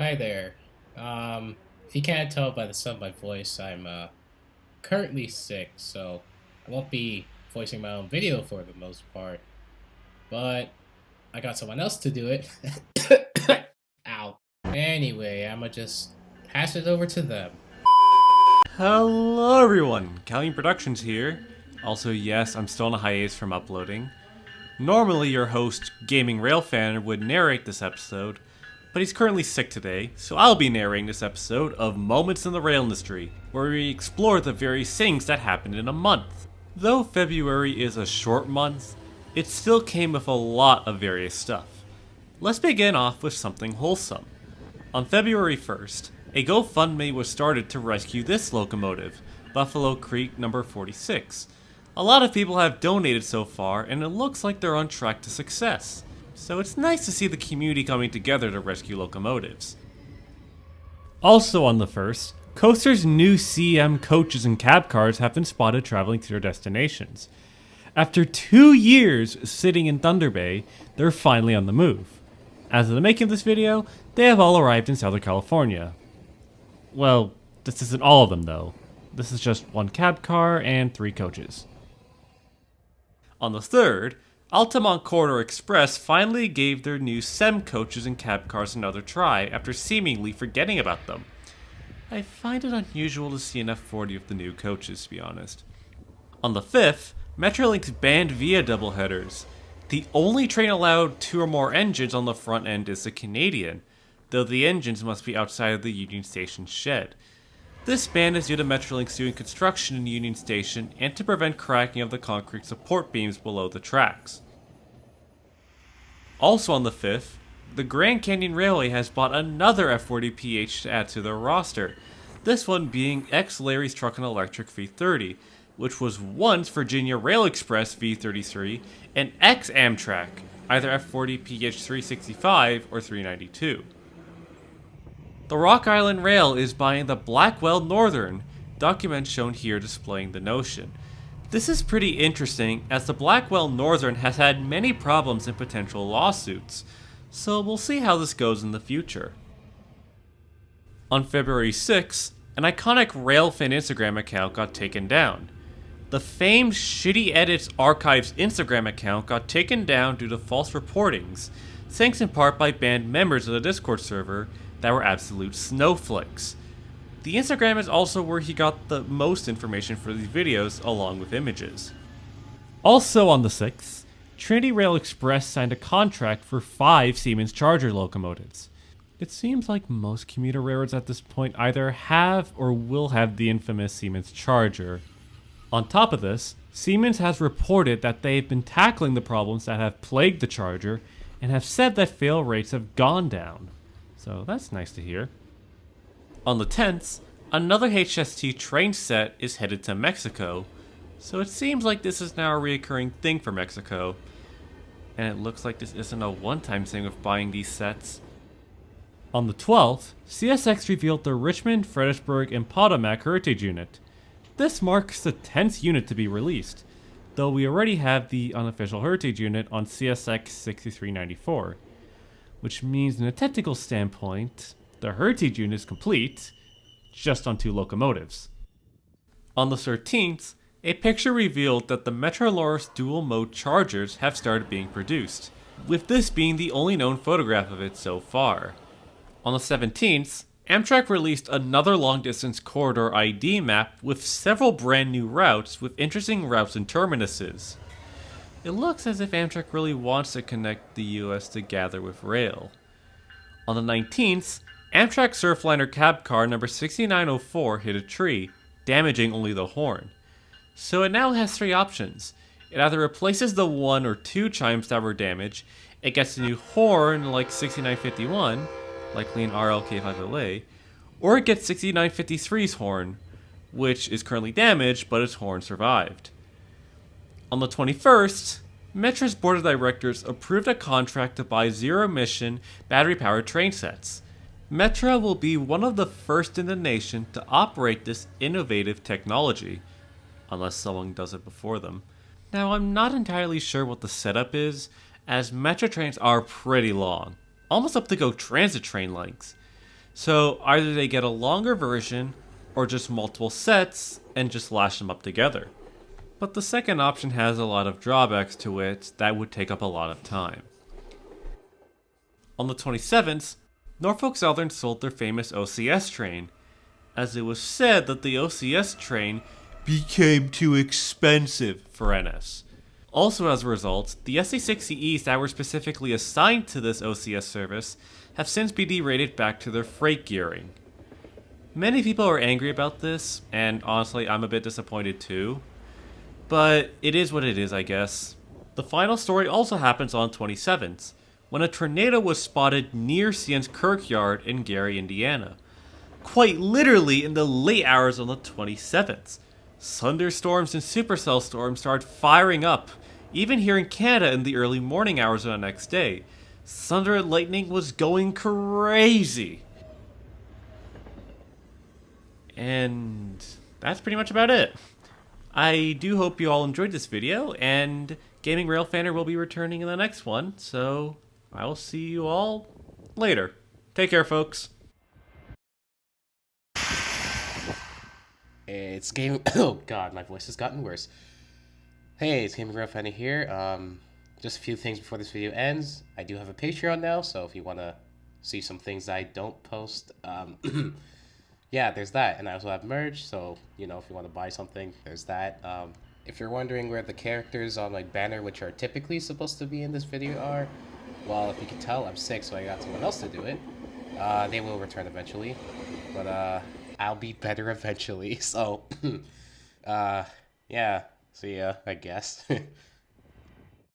Hi there. If you can't tell by the sound of my voice, I'm currently sick, so I won't be voicing my own video for the most part. But I got someone else to do it. Ow. Anyway, I'ma just pass it over to them. Hello everyone, Callion Productions here. Also, yes, I'm still on a hiatus from uploading. Normally your host, Gaming Railfan, would narrate this episode, but he's currently sick today, so I'll be narrating this episode of Moments in the Rail Industry, where we explore the various things that happened in a month. Though February is a short month, it still came with a lot of various stuff. Let's begin off with something wholesome. On February 1st, a GoFundMe was started to rescue this locomotive, Buffalo Creek number 46. A lot of people have donated so far, and it looks like they're on track to success. So it's nice to see the community coming together to rescue locomotives. Also on the 1st, Coaster's new CM coaches and cab cars have been spotted traveling to their destinations. After 2 years sitting in Thunder Bay, they're finally on the move. As of the making of this video, they have all arrived in Southern California. Well, this isn't all of them though. This is just one cab car and 3 coaches. On the 3rd, Altamont Corridor Express finally gave their new SEM coaches and cab cars another try after seemingly forgetting about them. I find it unusual to see an F40 of the new coaches, to be honest. On the 5th, Metrolinx banned via doubleheaders. The only train allowed 2 or more engines on the front end is the Canadian, though the engines must be outside of the Union Station shed. This ban is due to Metrolinx doing construction in Union Station and to prevent cracking of the concrete support beams below the tracks. Also on the 5th, the Grand Canyon Railway has bought another F40PH to add to their roster, this one being ex-Larry's Truck and Electric V30, which was once Virginia Rail Express V33 and ex-Amtrak, either F40PH 365 or 392. The Rock Island Rail is buying the Blackwell Northern, documents shown here displaying the notion. This is pretty interesting as the Blackwell Northern has had many problems and potential lawsuits, so we'll see how this goes in the future. On February 6th, an iconic Railfan Instagram account got taken down. The famed Shitty Edits Archives Instagram account got taken down due to false reportings, thanks in part by banned members of the Discord server that were absolute snowflakes. The Instagram is also where he got the most information for these videos, along with images. Also on the 6th, Trinity Rail Express signed a contract for 5 Siemens Charger locomotives. It seems like most commuter railroads at this point either have or will have the infamous Siemens Charger. On top of this, Siemens has reported that they've been tackling the problems that have plagued the Charger and have said that fail rates have gone down. So that's nice to hear. On the 10th, another HST train set is headed to Mexico, so it seems like this is now a recurring thing for Mexico. And it looks like this isn't a one-time thing of buying these sets. On the 12th, CSX revealed the Richmond, Fredericksburg, and Potomac Heritage Unit. This marks the 10th unit to be released, though we already have the unofficial Heritage Unit on CSX 6394. Which means in a technical standpoint, the Heritage Unit is complete, just on 2 locomotives. On the 13th, a picture revealed that the Metrolorus dual-mode Chargers have started being produced, with this being the only known photograph of it so far. On the 17th, Amtrak released another long-distance corridor ID map with several brand new routes with interesting routes and terminuses. It looks as if Amtrak really wants to connect the US together with rail. On the 19th, Amtrak Surfliner cab car number 6904 hit a tree, damaging only the horn. So it now has 3 options. It either replaces the 1 or 2 chimes that were damaged, it gets a new horn like 6951, likely an RLK5LA, or it gets 6953's horn, which is currently damaged but its horn survived. On the 21st, Metra's board of directors approved a contract to buy zero-emission, battery-powered train sets. Metra will be one of the first in the nation to operate this innovative technology, unless someone does it before them. Now, I'm not entirely sure what the setup is, as Metra trains are pretty long, almost up to go transit train lengths. So either they get a longer version or just multiple sets and just lash them up together. But the second option has a lot of drawbacks to it that would take up a lot of time. On the 27th, Norfolk Southern sold their famous OCS train, as it was said that the OCS train became too expensive for NS. Also, as a result, the SA60Es that were specifically assigned to this OCS service have since been derated back to their freight gearing. Many people are angry about this, and honestly, I'm a bit disappointed too. But it is what it is, I guess. The final story also happens on 27th, when a tornado was spotted near CN's Kirkyard in Gary, Indiana. Quite literally in the late hours on the 27th. Thunderstorms and supercell storms started firing up, even here in Canada in the early morning hours of the next day. Thunder and lightning was going crazy. And that's pretty much about it. I do hope you all enjoyed this video, and Gaming Railfanner will be returning in the next one, so I will see you all later. Take care, folks. It's Game. Oh God, my voice has gotten worse. Hey, it's Gaming Railfanner here. Just a few things before this video ends. I do have a Patreon now, so if you want to see some things I don't post, yeah, there's that. And I also have merch, so, you know, if you want to buy something, there's that. If you're wondering where the characters on my banner, which are typically supposed to be in this video, are, well, if you can tell, I'm sick, so I got someone else to do it. They will return eventually, but, I'll be better eventually, so, yeah, see ya, I guess.